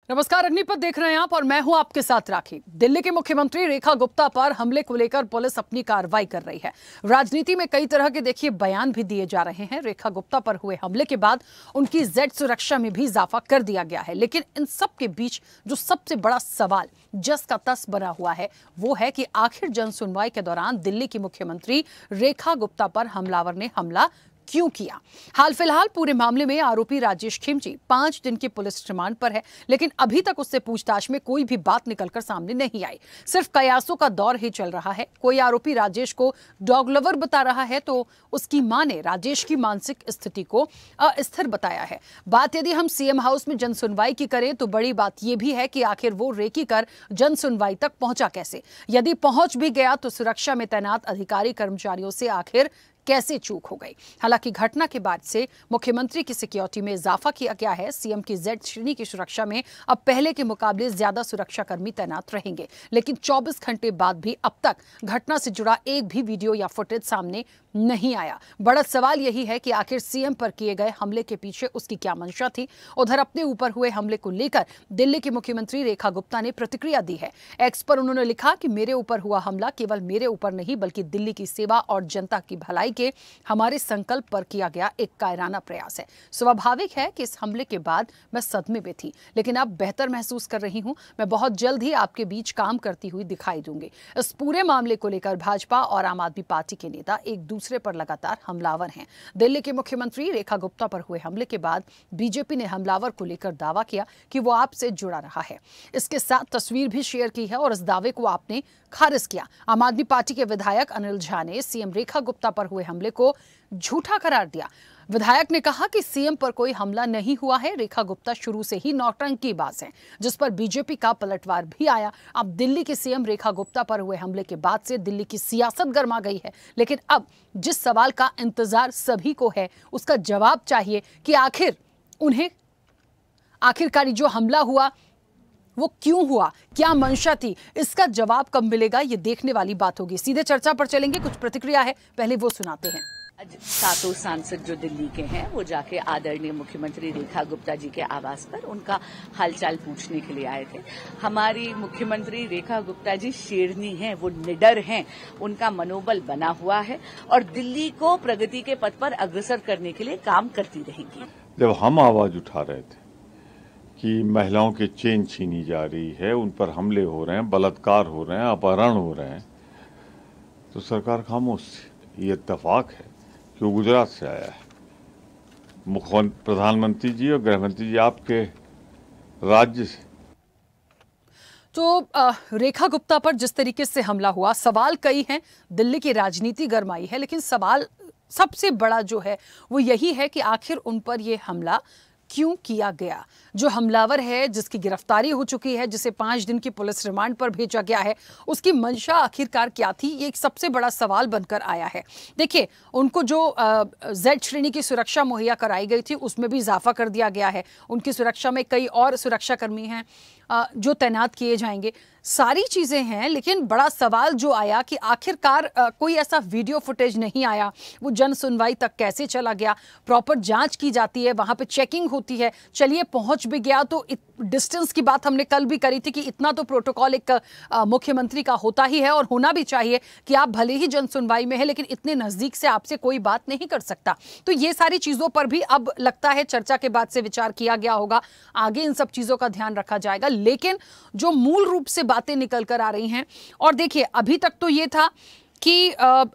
नमस्कार, अग्निपथ देख रहे हैं आप और मैं हूं आपके साथ राखी। दिल्ली के मुख्यमंत्री रेखा गुप्ता पर हमले को लेकर पुलिस अपनी कार्रवाई कर रही है। राजनीति में कई तरह के देखिए बयान भी दिए जा रहे हैं। रेखा गुप्ता पर हुए हमले के बाद उनकी जेड सुरक्षा में भी इजाफा कर दिया गया है। लेकिन इन सब के बीच जो सबसे बड़ा सवाल जस का तस बना हुआ है वो है कि आखिर जन सुनवाई के दौरान दिल्ली की मुख्यमंत्री रेखा गुप्ता पर हमलावर ने हमला क्यों किया। हाल फिलहाल पूरे मामले में आरोपी राजेश खिमजी 5 दिन की पुलिस रिमांड पर है, लेकिन अभी तक उससे पूछताछ में कोई भी बात निकलकर सामने नहीं आई। सिर्फ कयासों का दौर ही चल रहा है। कोई आरोपी राजेश को डॉग लवर बता रहा है तो उसकी मां ने राजेश की मानसिक स्थिति को अस्थिर बताया है। बात यदि हम सीएम हाउस में जन सुनवाई की करें तो बड़ी बात यह भी है कि आखिर वो रेकी कर जन सुनवाई तक पहुंचा कैसे। यदि पहुंच भी गया तो सुरक्षा में तैनात अधिकारी कर्मचारियों से आखिर कैसे चूक हो गई। हालांकि घटना के बाद से मुख्यमंत्री की सिक्योरिटी में इजाफा किया गया है। सीएम की जेड श्रेणी की सुरक्षा में अब पहले के मुकाबले ज्यादा सुरक्षाकर्मी तैनात रहेंगे, लेकिन 24 घंटे बाद भी अब तक घटना से जुड़ा एक भी वीडियो या फुटेज सामने नहीं आया। बड़ा सवाल यही है कि आखिर सीएम पर किए गए हमले के पीछे उसकी क्या मंशा थी। उधर अपने ऊपर हुए हमले को लेकर दिल्ली की मुख्यमंत्री रेखा गुप्ता ने प्रतिक्रिया दी है। एक्स पर उन्होंने लिखा कि मेरे ऊपर हुआ हमला केवल मेरे ऊपर नहीं बल्कि दिल्ली की सेवा और जनता की भलाई के हमारे संकल्प पर किया गया एक कायराना प्रयास है। स्वाभाविक है कि इस हमले के बाद मैं सदमे में थी, लेकिन अब बेहतर महसूस कर रही हूं। मैं बहुत जल्द ही आपके बीच काम करती हुई दिखाई दूंगी। इस पूरे मामले को लेकर भाजपा और आम आदमी पार्टी के नेता एक दूसरे पर लगातार हमलावर हैं। दिल्ली के मुख्यमंत्री रेखा गुप्ता पर हुए हमले के बाद बीजेपी ने हमलावर को लेकर दावा किया कि वो आपसे जुड़ा रहा है। इसके साथ तस्वीर भी शेयर की है और इस दावे को आपने खारिज किया। आम आदमी पार्टी के विधायक अनिल झा ने सीएम रेखा गुप्ता पर हुए हमले को झूठा करार दिया। विधायक ने कहा कि सीएम पर कोई हमला नहीं हुआ है। रेखा गुप्ता शुरू से ही नौटंकीबाज हैं, जिस पर बीजेपी का पलटवार भी आया। अब दिल्ली के सीएम रेखा गुप्ता पर हुए हमले के बाद से दिल्ली की सियासत गर्मा गई है। लेकिन अब जिस सवाल का इंतजार सभी को है उसका जवाब चाहिए कि आखिरकार जो हमला हुआ वो क्यों हुआ, क्या मंशा थी। इसका जवाब कब मिलेगा ये देखने वाली बात होगी। सीधे चर्चा पर चलेंगे। कुछ प्रतिक्रिया है, पहले वो सुनाते हैं। आज सातों सांसद जो दिल्ली के हैं वो जाके आदरणीय मुख्यमंत्री रेखा गुप्ता जी के आवास पर उनका हालचाल पूछने के लिए आए थे। हमारी मुख्यमंत्री रेखा गुप्ता जी शेरनी हैं, वो निडर हैं, उनका मनोबल बना हुआ है और दिल्ली को प्रगति के पथ पर अग्रसर करने के लिए काम करती रहेंगी। जब हम आवाज उठा रहे थे कि महिलाओं की चेन छीनी जा रही है, उन पर हमले हो रहे हैं, बलात्कार हो रहे हैं, अपहरण हो रहे हैं, तो सरकार खामोश थी। ये इत्तेफाक है कि वो गुजरात से आया है। प्रधानमंत्री जी और गृह मंत्री जी आपके राज्य से। तो रेखा गुप्ता पर जिस तरीके से हमला हुआ, सवाल कई हैं। दिल्ली की राजनीति गरमाई है, लेकिन सवाल सबसे बड़ा जो है वो यही है कि आखिर उन पर यह हमला क्यों किया गया। जो हमलावर है, जिसकी गिरफ्तारी हो चुकी है, जिसे 5 दिन की पुलिस रिमांड पर भेजा गया है, उसकी मंशा आखिरकार क्या थी, ये एक सबसे बड़ा सवाल बनकर आया है। देखिए, उनको जो जेड श्रेणी की सुरक्षा मुहैया कराई गई थी उसमें भी इजाफा कर दिया गया है। उनकी सुरक्षा में कई और सुरक्षाकर्मी हैं जो तैनात किए जाएंगे। सारी चीजें हैं, लेकिन बड़ा सवाल जो आया कि आखिरकार कोई ऐसा वीडियो फुटेज नहीं आया। वो जन सुनवाई तक कैसे चला गया। प्रॉपर जांच की जाती है, वहां पे चेकिंग होती है। चलिए पहुंच भी गया तो डिस्टेंस की बात हमने कल भी करी थी कि इतना तो प्रोटोकॉल एक मुख्यमंत्री का होता ही है और होना भी चाहिए कि आप भले ही जन सुनवाई में है लेकिन इतने नजदीक से आपसे कोई बात नहीं कर सकता। तो ये सारी चीजों पर भी अब लगता है चर्चा के बाद से विचार किया गया होगा। आगे इन सब चीजों का ध्यान रखा जाएगा, लेकिन जो मूल रूप से बातें निकल कर आ रही हैं, और देखिए अभी तक तो ये था कि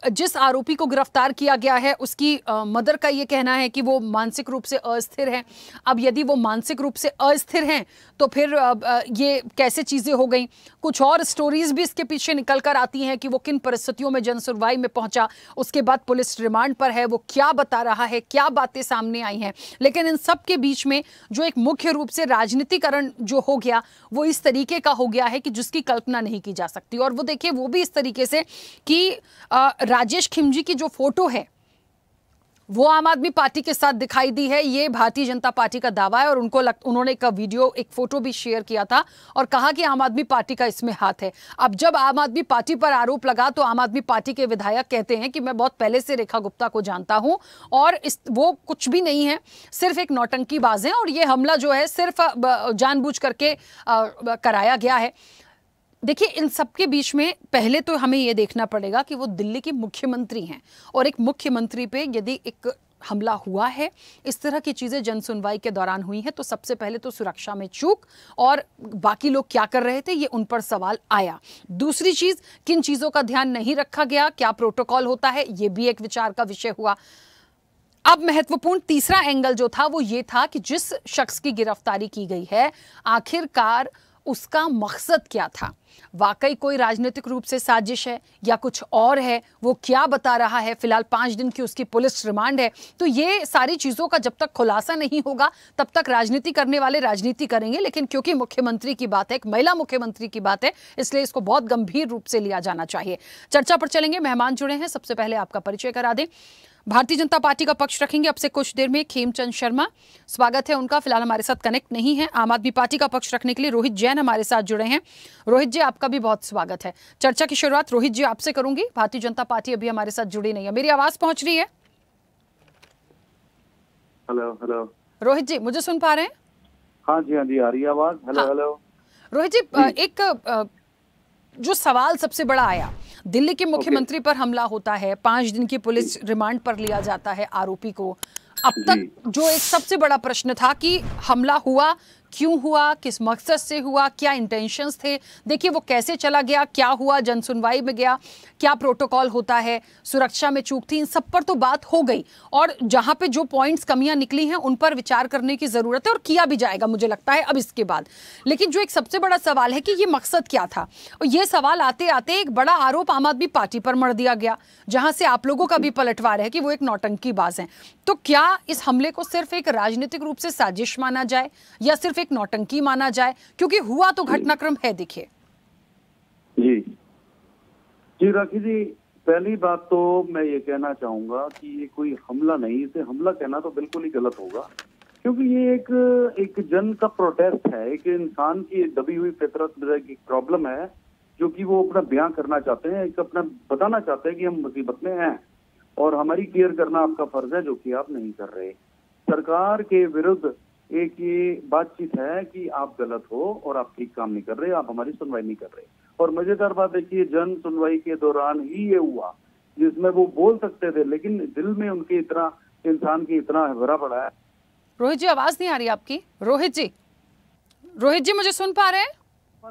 जिस आरोपी को गिरफ्तार किया गया है उसकी मदर का ये कहना है कि वो मानसिक रूप से अस्थिर है। अब यदि वो मानसिक रूप से अस्थिर हैं तो फिर ये कैसे चीजें हो गई। कुछ और स्टोरीज भी इसके पीछे निकल कर आती हैं कि वो किन परिस्थितियों में जन सुनवाई में पहुंचा, उसके बाद पुलिस रिमांड पर है, वो क्या बता रहा है, क्या बातें सामने आई हैं। लेकिन इन सब के बीच में जो एक मुख्य रूप से राजनीतिकरण जो हो गया वो इस तरीके का हो गया है कि जिसकी कल्पना नहीं की जा सकती। और वो देखिए, वो भी इस तरीके से कि राजेश खिमजी की जो फोटो है वो आम आदमी पार्टी के साथ दिखाई दी है, ये भारतीय जनता पार्टी का दावा है। और उन्होंने एक वीडियो, एक फोटो भी शेयर किया था और कहा कि आम आदमी पार्टी का इसमें हाथ है। अब जब आम आदमी पार्टी पर आरोप लगा तो आम आदमी पार्टी के विधायक कहते हैं कि मैं बहुत पहले से रेखा गुप्ता को जानता हूं और वो कुछ भी नहीं है, सिर्फ एक नौटंकीबाज है और ये हमला जो है सिर्फ जानबूझ करके कराया गया है। देखिए, इन सबके बीच में पहले तो हमें यह देखना पड़ेगा कि वो दिल्ली के मुख्यमंत्री हैं और एक मुख्यमंत्री पे यदि एक हमला हुआ है, इस तरह की चीजें जन सुनवाई के दौरान हुई हैं, तो सबसे पहले तो सुरक्षा में चूक और बाकी लोग क्या कर रहे थे ये उन पर सवाल आया। दूसरी चीज, किन चीजों का ध्यान नहीं रखा गया, क्या प्रोटोकॉल होता है, ये भी एक विचार का विषय हुआ। अब महत्वपूर्ण तीसरा एंगल जो था वो ये था कि जिस शख्स की गिरफ्तारी की गई है, आखिरकार उसका मकसद क्या था। वाकई कोई राजनीतिक रूप से साजिश है या कुछ और है, वो क्या बता रहा है। फिलहाल 5 दिन की उसकी पुलिस रिमांड है। तो ये सारी चीजों का जब तक खुलासा नहीं होगा तब तक राजनीति करने वाले राजनीति करेंगे। लेकिन क्योंकि मुख्यमंत्री की बात है, एक महिला मुख्यमंत्री की बात है, इसलिए इसको बहुत गंभीर रूप से लिया जाना चाहिए। चर्चा पर चलेंगे, मेहमान जुड़े हैं। सबसे पहले आपका परिचय करा दें। भारतीय जनता पार्टी का पक्ष रखेंगे अब से कुछ देर में खेमचंद शर्मा, स्वागत है उनका। फिलहाल हमारे साथ कनेक्ट नहीं है। आम आदमी पार्टी का पक्ष रखने के लिए रोहित जैन हमारे साथ जुड़े हैं। रोहित जी, आपका भी बहुत स्वागत है। चर्चा की शुरुआत रोहित जी आपसे करूंगी। भारतीय जनता पार्टी अभी हमारे साथ जुड़ी नहीं है। मेरी आवाज पहुंच रही है? हेलो हेलो रोहित जी, मुझे सुन पा रहे हैं? हाँ जी आ रही है आवाज। हेलो हेलो रोहित जी, एक जो सवाल सबसे बड़ा आया, दिल्ली के मुख्यमंत्री पर हमला होता है, 5 दिन की पुलिस रिमांड पर लिया जाता है आरोपी को। अब तक जो एक सबसे बड़ा प्रश्न था कि हमला हुआ, क्यों हुआ, किस मकसद से हुआ, क्या इंटेंशंस थे। देखिए, वो कैसे चला गया, क्या हुआ, जन सुनवाई में गया, क्या प्रोटोकॉल होता है, सुरक्षा में चूक थी, इन सब पर तो बात हो गई। और जहां पे जो पॉइंट्स कमियां निकली हैं उन पर विचार करने की जरूरत है और किया भी जाएगा मुझे लगता है अब इसके बाद। लेकिन जो एक सबसे बड़ा सवाल है कि ये मकसद क्या था, और ये सवाल आते आते एक बड़ा आरोप आम आदमी पार्टी पर मढ़ दिया गया, जहां से आप लोगों का भी पलटवार है कि वो एक नौटंकीबाज हैं। तो क्या इस हमले को सिर्फ एक राजनीतिक रूप से साजिश माना जाए या सिर्फ एक नौटंकी माना जाए, क्योंकि हुआ तो घटनाक्रम है। देखिए जी राखी जी, पहली बात तो मैं ये कहना चाहूंगा कि ये कोई हमला नहीं, इसे हमला कहना तो बिल्कुल ही गलत होगा, क्योंकि ये एक जन का प्रोटेस्ट है, एक इंसान की दबी हुई फितरत की प्रॉब्लम है जो कि वो अपना बयां करना चाहते हैं, एक अपना बताना चाहते हैं कि हम मुसीबत में हैं और हमारी केयर करना आपका फर्ज है, जो कि आप नहीं कर रहे। सरकार के विरुद्ध एक ये बातचीत है कि आप गलत हो और आप ठीक काम नहीं कर रहे, आप हमारी सुनवाई नहीं कर रहे। और मजेदार बात देखिए, जन सुनवाई के दौरान ही ये हुआ जिसमें वो बोल सकते थे, लेकिन दिल में उनके इतना, इंसान की इतना भरा पड़ा है। रोहित जी, आवाज नहीं आ रही आपकी। रोहित जी मुझे सुन पा रहे हैं?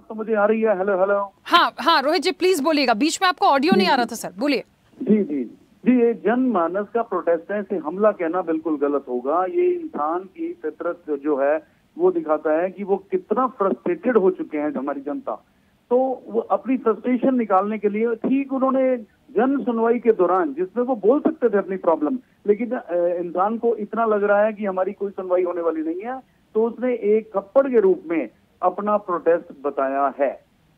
तो मुझे आ रही है। Hello hello. हाँ रोहित जी, प्लीज बोलिएगा, बीच में आपको ऑडियो नहीं आ रहा था सर, बोलिए। जी ये जनमानस का प्रोटेस्ट है, इसे हमला कहना बिल्कुल गलत होगा। ये इंसान की फितरत जो है वो दिखाता है कि वो कितना फ्रस्ट्रेटेड हो चुके हैं हमारी जनता। तो वो अपनी फ्रस्ट्रेशन निकालने के लिए ठीक उन्होंने जन सुनवाई के दौरान, जिसमें वो बोल सकते थे अपनी प्रॉब्लम, लेकिन इंसान को इतना लग रहा है कि हमारी कोई सुनवाई होने वाली नहीं है, तो उसने एक थप्पड़ के रूप में अपना प्रोटेस्ट बताया है।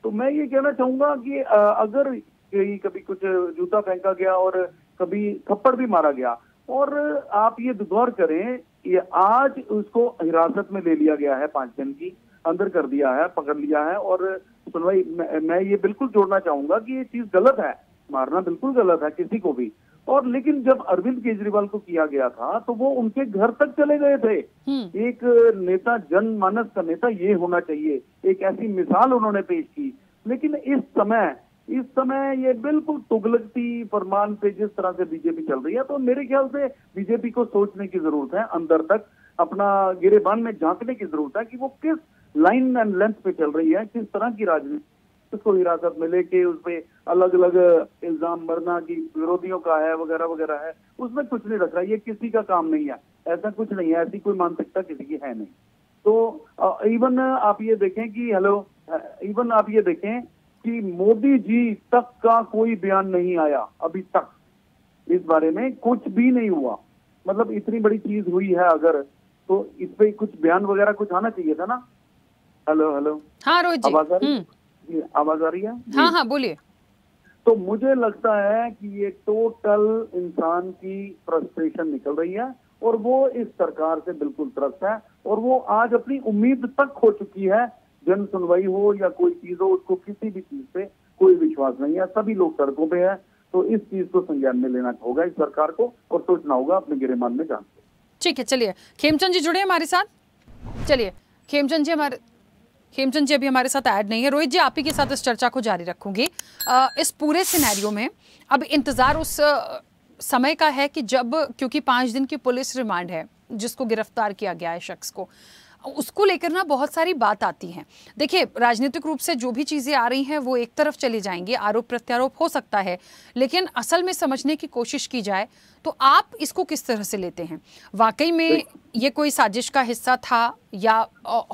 तो मैं ये कहना चाहूंगा कि अगर कभी कुछ जूता फेंका गया और कभी थप्पड़ भी मारा गया, और आप ये गौर करें, ये आज उसको हिरासत में ले लिया गया है, 5 दिन की अंदर कर दिया है, पकड़ लिया है और सुनवाई। मैं ये बिल्कुल जोड़ना चाहूंगा कि ये चीज गलत है, मारना बिल्कुल गलत है किसी को भी। और लेकिन जब अरविंद केजरीवाल को किया गया था तो वो उनके घर तक चले गए थे। एक नेता, जनमानस का नेता ये होना चाहिए, एक ऐसी मिसाल उन्होंने पेश की। लेकिन इस समय ये बिल्कुल तुगलकी फरमान पे जिस तरह से बीजेपी चल रही है, तो मेरे ख्याल से बीजेपी को सोचने की जरूरत है, अंदर तक अपना गिरेबान में झांकने की जरूरत है कि वो किस लाइन एंड लेंथ पे चल रही है, किस तरह की राजनीति, उसको हिरासत में लेके उसपे अलग अलग इल्जाम मरना की विरोधियों का है वगैरह वगैरह है, उसमें कुछ नहीं रख रहा। ये किसी का काम नहीं है, ऐसा कुछ नहीं है, ऐसी कोई मानसिकता किसी की है नहीं। तो इवन आप ये देखें कि मोदी जी तक का कोई बयान नहीं आया अभी तक, इस बारे में कुछ भी नहीं हुआ। मतलब इतनी बड़ी चीज हुई है अगर, तो इस पे कुछ बयान वगैरह कुछ आना चाहिए था ना। Hello hello. हाँ रोहित जी, आवाज आ रही है? हाँ बोलिए। तो मुझे लगता है कि ये टोटल इंसान की फ्रस्ट्रेशन निकल रही है और वो इस सरकार से बिल्कुल त्रस्त है और वो आज अपनी उम्मीद तक खो चुकी है। जन सुनवाई हो या कोई चीज हो, उसको किसी भी चीज पे कोई विश्वास नहीं है। सभी लोग सड़कों पे है, तो इस चीज को संज्ञान में लेना होगा इस सरकार को और सोचना होगा अपने गिरेमान में जान। ठीक है, चलिए खेमचंद जी जुड़े हमारे साथ। चलिए खेमचंद जी अभी हमारे साथ ऐड नहीं है। रोहित जी, आप ही के साथ इस चर्चा को जारी रखूंगी। इस पूरे सिनेरियो में अब इंतजार उस समय का है कि जब, क्योंकि 5 दिन की पुलिस रिमांड है जिसको गिरफ्तार किया गया है शख्स को, उसको लेकर ना बहुत सारी बात आती है। देखिए, राजनीतिक रूप से जो भी चीज़ें आ रही हैं वो एक तरफ चली जाएंगी, आरोप प्रत्यारोप हो सकता है, लेकिन असल में समझने की कोशिश की जाए तो आप इसको किस तरह से लेते हैं? वाकई में ये कोई साजिश का हिस्सा था या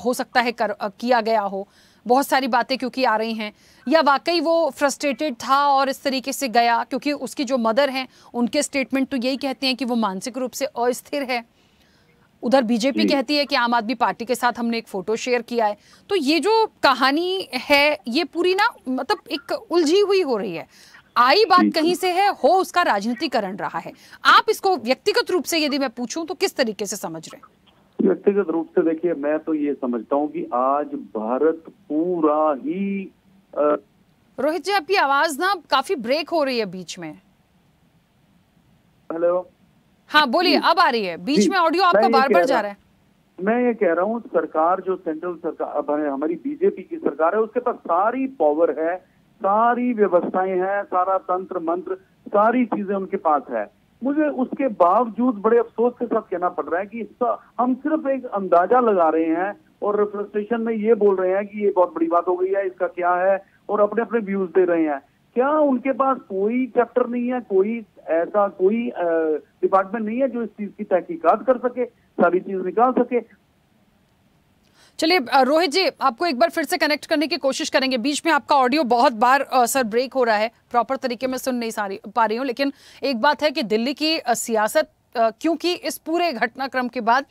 हो सकता है किया गया हो, बहुत सारी बातें क्योंकि आ रही हैं, या वाकई वो फ्रस्ट्रेटेड था और इस तरीके से गया? क्योंकि उसकी जो मदर हैं उनके स्टेटमेंट तो यही कहते हैं कि वो मानसिक रूप से अस्थिर है। उधर बीजेपी कहती है कि आम आदमी पार्टी के साथ हमने एक फोटो शेयर किया है। तो ये जो कहानी है ये पूरी ना मतलब एक उलझी हुई हो रही है। आई बात कहीं से है, हो उसका राजनीतिकरण रहा है। आप इसको व्यक्तिगत रूप से यदि मैं पूछूं तो किस तरीके से समझ रहे हैं? व्यक्तिगत रूप से देखिए, मैं तो ये समझता हूँ कि आज भारत पूरा ही रोहित जी, आपकी आवाज ना काफी ब्रेक हो रही है बीच में। हेलो, हाँ बोलिए, अब आ रही है। बीच में ऑडियो आपका बार बार जा रहा है। मैं ये कह रहा हूँ, सरकार जो सेंट्रल सरकार हमारी बीजेपी की सरकार है, उसके पास सारी पावर है, सारी व्यवस्थाएं हैं, सारा तंत्र मंत्र, सारी चीजें उनके पास है। मुझे उसके बावजूद बड़े अफसोस के साथ कहना पड़ रहा है कि हम सिर्फ एक अंदाजा लगा रहे हैं और फ्रस्ट्रेशन में ये बोल रहे हैं कि ये बहुत बड़ी बात हो गई है, इसका क्या है, और अपने अपने व्यूज दे रहे हैं। क्या उनके पास कोई चैप्टर नहीं है, कोई ऐसा कोई डिपार्टमेंट नहीं है जो इस चीज की तहकीकात कर सके, सारी चीज निकाल सके? चलिए रोहित जी, आपको एक बार फिर से कनेक्ट करने की कोशिश करेंगे। बीच में आपका ऑडियो बहुत बार सर ब्रेक हो रहा है, प्रॉपर तरीके में सुन नहीं पा रही हूँ। लेकिन एक बात है कि दिल्ली की सियासत क्योंकि इस पूरे घटनाक्रम के बाद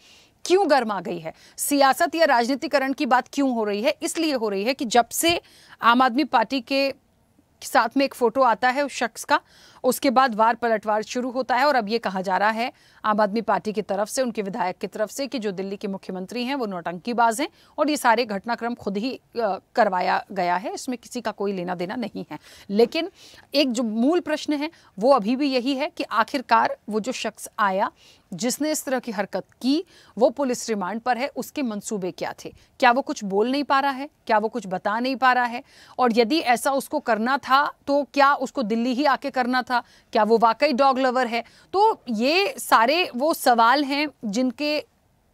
क्यों गर्मा गई है, सियासत या राजनीतिकरण की बात क्यों हो रही है? इसलिए हो रही है कि जब से आम आदमी पार्टी के साथ में एक फोटो आता है उस शख्स का, उसके बाद वार पलटवार शुरू होता है और अब ये कहा जा रहा है आम आदमी पार्टी की तरफ से, उनके विधायक की तरफ से, कि जो दिल्ली के मुख्यमंत्री हैं वो नौटंकीबाज हैं और ये सारे घटनाक्रम खुद ही करवाया गया है, इसमें किसी का कोई लेना देना नहीं है। लेकिन एक जो मूल प्रश्न है वो अभी भी यही है कि आखिरकार वो जो शख्स आया जिसने इस तरह की हरकत की, वो पुलिस रिमांड पर है, उसके मंसूबे क्या थे? क्या वो कुछ बोल नहीं पा रहा है? क्या वो कुछ बता नहीं पा रहा है? और यदि ऐसा उसको करना था तो क्या उसको दिल्ली ही आके करना था? क्या वो वाकई डॉग लवर है? तो ये सारे वो सवाल हैं जिनके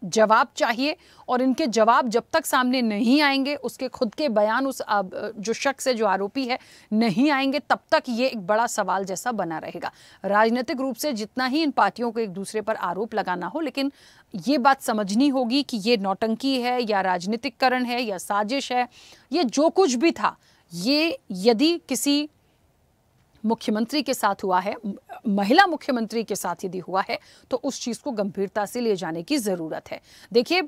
जवाब चाहिए और इनके जवाब जब तक सामने नहीं आएंगे, उसके खुद के बयान उस जो शख्स है, जो आरोपी है, नहीं आएंगे, तब तक ये एक बड़ा सवाल जैसा बना रहेगा। राजनीतिक रूप से जितना ही इन पार्टियों को एक दूसरे पर आरोप लगाना हो, लेकिन ये बात समझनी होगी कि ये नौटंकी है या राजनीतिकरण है या साजिश है, ये जो कुछ भी था, ये यदि किसी मुख्यमंत्री के साथ हुआ है, महिला मुख्यमंत्री के साथ यदि हुआ है, तो उस चीज को गंभीरता से ले जाने की जरूरत है। देखिए,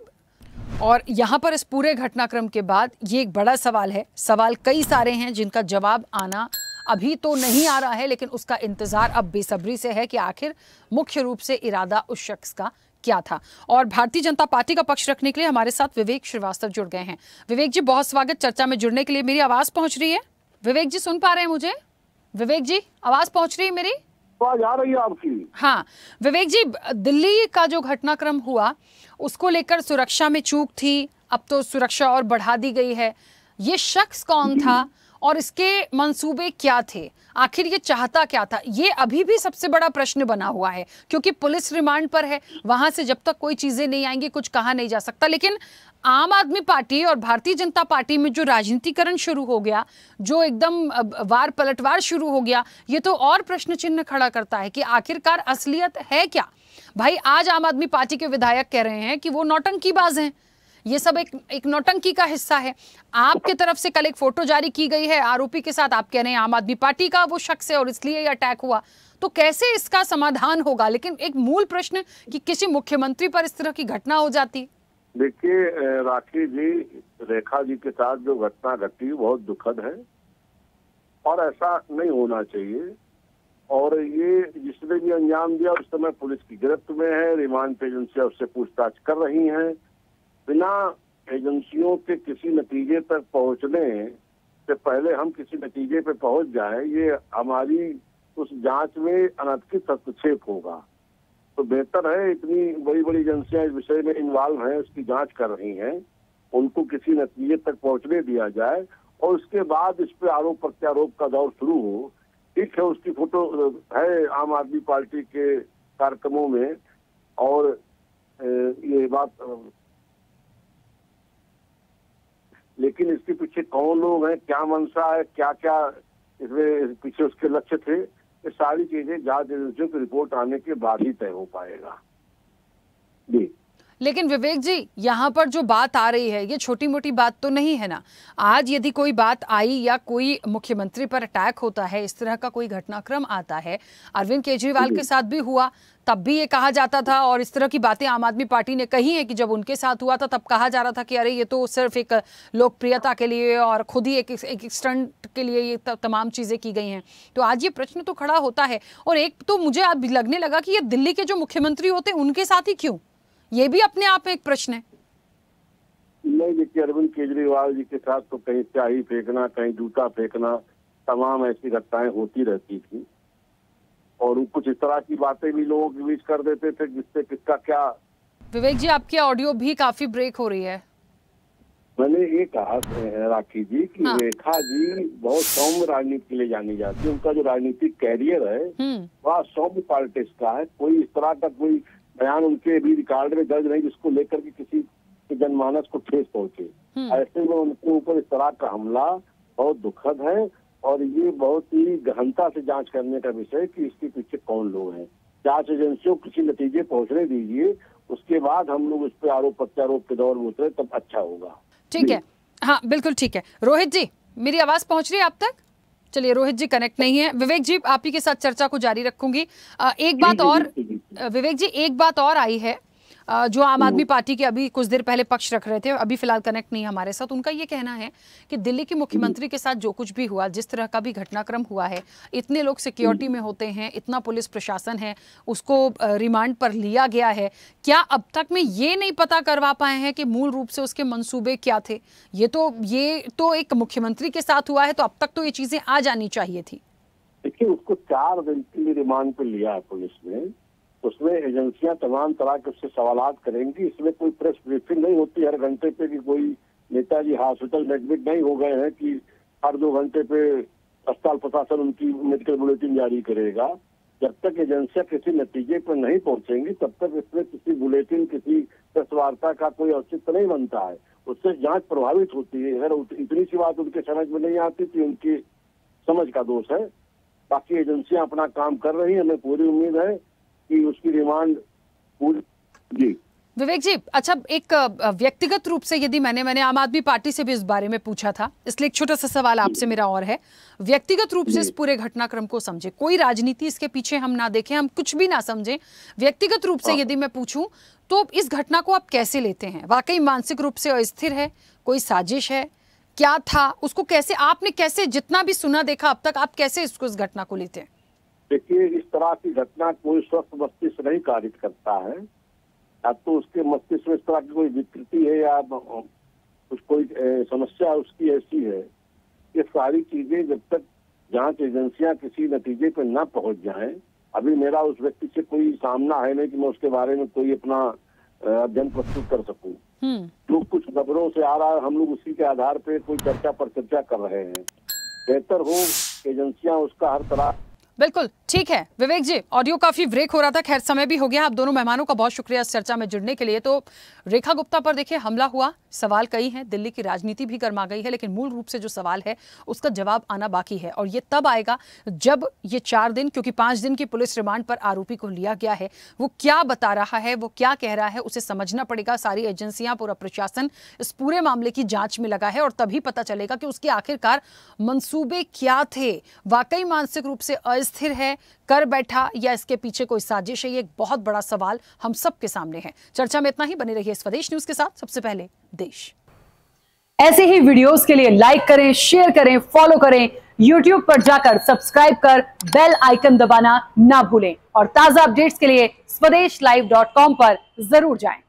और यहां पर इस पूरे घटनाक्रम के बाद ये एक बड़ा सवाल है, सवाल कई सारे हैं जिनका जवाब आना अभी तो नहीं आ रहा है, लेकिन उसका इंतजार अब बेसब्री से है कि आखिर मुख्य रूप से इरादा उस शख्स का क्या था। और भारतीय जनता पार्टी का पक्ष रखने के लिए हमारे साथ विवेक श्रीवास्तव जुड़ गए हैं। विवेक जी, बहुत स्वागत चर्चा में जुड़ने के लिए। मेरी आवाज पहुंच रही है? विवेक जी सुन पा रहे हैं मुझे? विवेक जी, आवाज पहुंच रही है मेरी? आवाज आ रही है आपकी? हाँ विवेक जी, दिल्ली का जो घटनाक्रम हुआ उसको लेकर सुरक्षा में चूक थी, अब तो सुरक्षा और बढ़ा दी गई है। ये शख्स कौन था और इसके मंसूबे क्या थे? आखिर ये चाहता क्या था? ये अभी भी सबसे बड़ा प्रश्न बना हुआ है, क्योंकि पुलिस रिमांड पर है, वहां से जब तक कोई चीजें नहीं आएंगी कुछ कहा नहीं जा सकता। लेकिन आम आदमी पार्टी और भारतीय जनता पार्टी में जो राजनीतिकरण शुरू हो गया, जो एकदम वार पलटवार शुरू हो गया, ये तो और प्रश्न चिन्ह खड़ा करता है कि आखिरकार असलियत है क्या? भाई, आज आम आदमी पार्टी के विधायक कह रहे हैं कि वो नौटंकीबाज हैं, ये सब एक नौटंकी का हिस्सा है। आपके तरफ से कल एक फोटो जारी की गई है आरोपी के साथ, आप कह रहे हैं आम आदमी पार्टी का वो शख्स है और इसलिए ये अटैक हुआ। तो कैसे इसका समाधान होगा? लेकिन एक मूल प्रश्न कि किसी मुख्यमंत्री पर इस तरह की घटना हो जाती। देखिए राखी जी, रेखा जी के साथ जो घटना घटी बहुत दुखद है और ऐसा नहीं होना चाहिए। और ये जिसने भी अंजाम दिया उस समय पुलिस की गिरफ्त में है, रिमांड पे एजेंसियां उससे पूछताछ कर रही हैं। बिना एजेंसियों के किसी नतीजे तक पहुंचने से पहले हम किसी नतीजे पे पहुंच जाए, ये हमारी उस जांच में अनैतिक हस्तक्षेप होगा। तो बेहतर है, इतनी बड़ी बड़ी एजेंसियां इस विषय में इन्वॉल्व हैं, उसकी जांच कर रही हैं, उनको किसी नतीजे तक पहुंचने दिया जाए और उसके बाद इस पे आरोप प्रत्यारोप का दौर शुरू हो। ठीक है, उसकी फोटो है आम आदमी पार्टी के कार्यक्रमों में और ये बात, लेकिन इसके पीछे कौन लोग हैं, क्या मंशा है, क्या क्या इसमें पीछे उसके लक्ष्य थे, ये सारी चीजें जांच एजेंसियों की रिपोर्ट आने के बाद ही तय हो पाएगा। जी, लेकिन विवेक जी, यहाँ पर जो बात आ रही है ये छोटी मोटी बात तो नहीं है ना। आज यदि कोई बात आई या कोई मुख्यमंत्री पर अटैक होता है, इस तरह का कोई घटनाक्रम आता है, अरविंद केजरीवाल के साथ भी हुआ, तब भी ये कहा जाता था और इस तरह की बातें आम आदमी पार्टी ने कही है कि जब उनके साथ हुआ था तब कहा जा रहा था कि अरे ये तो सिर्फ एक लोकप्रियता के लिए और खुद ही एक स्टंट के लिए ये तमाम चीजें की गई हैं। तो आज ये प्रश्न तो खड़ा होता है। और एक तो मुझे अब लगने लगा कि ये दिल्ली के जो मुख्यमंत्री होते हैं उनके साथ ही क्यों, ये भी अपने आप में एक प्रश्न है। नहीं, देखिए अरविंद केजरीवाल जी के साथ तो कहीं स्याही फेंकना, कहीं जूता फेंकना, तमाम ऐसी घटनाएं होती रहती थी और कुछ इस तरह की बातें भी लोगों के बीच कर देते थे जिससे किसका क्या। विवेक जी, आपकी ऑडियो भी काफी ब्रेक हो रही है। मैंने ये कहा राखी जी कि हाँ। रेखा जी बहुत सौम्य राजनीति के लिए जानी जाती है। उनका जो राजनीतिक कैरियर है वह सौम्य पॉलिटिक्स का है। कोई इस तरह का कोई बयान उनके भी रिकॉर्ड में दर्ज नहीं जिसको लेकर के किसी के जनमानस को ठेस पहुंचे। ऐसे में उनके ऊपर इस तरह का हमला बहुत दुखद है और ये बहुत ही गहनता से जांच करने का विषय कि इसके पीछे कौन लोग हैं। जांच एजेंसियों को किसी नतीजे पहुंचने दीजिए, उसके बाद हम लोग इस पे आरोप प्रत्यारोप के दौर में उतरे तब अच्छा होगा। ठीक है, हाँ बिल्कुल ठीक है। रोहित जी, मेरी आवाज पहुंच रही है आप तक? चलिए, रोहित जी कनेक्ट नहीं है। विवेक जी, आप ही के साथ चर्चा को जारी रखूंगी। एक बात और विवेक जी, एक बात और आई है जो आम आदमी पार्टी के अभी कुछ देर पहले पक्ष रख रहे थे, अभी फिलहाल कनेक्ट नहीं हमारे साथ। उनका ये कहना है कि दिल्ली के मुख्यमंत्री के साथ जो कुछ भी हुआ, जिस तरह का भी घटनाक्रम हुआ है, इतने लोग सिक्योरिटी में होते हैं, इतना पुलिस प्रशासन है, उसको रिमांड पर लिया गया है, क्या अब तक में ये नहीं पता करवा पाए हैं कि मूल रूप से उसके मंसूबे क्या थे? ये तो एक मुख्यमंत्री के साथ हुआ है, तो अब तक तो ये चीजें आ जानी चाहिए थी। देखिए, उसको 4 दिन के लिए रिमांड पे लिया है पुलिस ने। उसमें एजेंसियां तमाम तरह के उससे सवालात करेंगी। इसमें कोई प्रेस ब्रीफिंग नहीं होती हर घंटे पे कि कोई नेताजी हॉस्पिटल में एडमिट नहीं हो गए हैं कि हर 2 घंटे पे अस्पताल प्रशासन उनकी मेडिकल बुलेटिन जारी करेगा। जब तक एजेंसियां किसी नतीजे पर नहीं पहुंचेंगी तब तक इसमें किसी बुलेटिन, किसी प्रेस वार्ता का कोई औचित्य नहीं बनता है। उससे जांच प्रभावित होती है। अगर इतनी सी बात उनके समझ में नहीं आती तो उनकी समझ का दोष है। बाकी एजेंसियां अपना काम कर रही है, हमें पूरी उम्मीद है कि उसकी रिमांड पूरी। जी विवेक जी, अच्छा, एक व्यक्तिगत रूप से यदि मैंने आम आदमी पार्टी से भी इस बारे में पूछा था, इसलिए एक छोटा सा सवाल आपसे मेरा और है। व्यक्तिगत रूप से इस पूरे घटनाक्रम को समझे, कोई राजनीति इसके पीछे हम ना देखें, हम कुछ भी ना समझें, व्यक्तिगत रूप से यदि मैं पूछूं तो इस घटना को आप कैसे लेते हैं? वाकई मानसिक रूप से अस्थिर है, कोई साजिश है, क्या था उसको कैसे आपने जितना भी सुना देखा अब तक, आप कैसे इस घटना को लेते हैं? देखिए, इस तरह की घटना कोई स्वस्थ मस्तिष्क नहीं कारित करता है। या तो उसके मस्तिष्क में इस तरह की कोई विकृति है या कुछ कोई समस्या उसकी ऐसी है। ये सारी चीजें जब तक जांच एजेंसियां किसी नतीजे पर न पहुंच जाएं, अभी मेरा उस व्यक्ति से कोई सामना है नहीं कि मैं उसके बारे में कोई अपना अध्ययन प्रस्तुत कर सकूं। जो कुछ खबरों से आ रहा है हम लोग उसी के आधार पे कोई चर्चा पर चर्चा कर रहे हैं। बेहतर हो एजेंसियां उसका हर तरह। बिल्कुल ठीक है विवेक जी, ऑडियो काफी ब्रेक हो रहा था, खैर समय भी हो गया। आप दोनों मेहमानों का बहुत शुक्रिया इस चर्चा में जुड़ने के लिए। तो रेखा गुप्ता पर देखिए हमला हुआ, सवाल कई हैं, दिल्ली की राजनीति भी गर्मा गई है, लेकिन मूल रूप से जो सवाल है उसका जवाब आना बाकी है और ये तब आएगा जब ये 4 दिन, क्योंकि 5 दिन की पुलिस रिमांड पर आरोपी को लिया गया है, वो क्या बता रहा है, वो क्या कह रहा है, उसे समझना पड़ेगा। सारी एजेंसियां, पूरा प्रशासन इस पूरे मामले की जांच में लगा है और तभी पता चलेगा कि उसके आखिरकार मंसूबे क्या थे। वाकई मानसिक रूप से अस्थिर है, कर बैठा, या इसके पीछे कोई साजिश है? ये एक बहुत बड़ा सवाल हम सबके सामने है। चर्चा में इतना ही, बने रहिए स्वदेश न्यूज के साथ। सबसे पहले देश। ऐसे ही वीडियोस के लिए लाइक करें, शेयर करें, फॉलो करें YouTube पर जाकर सब्सक्राइब कर बेल आइकन दबाना ना भूलें और ताजा अपडेट्स के लिए स्वदेशलाइव.com पर जरूर जाएं।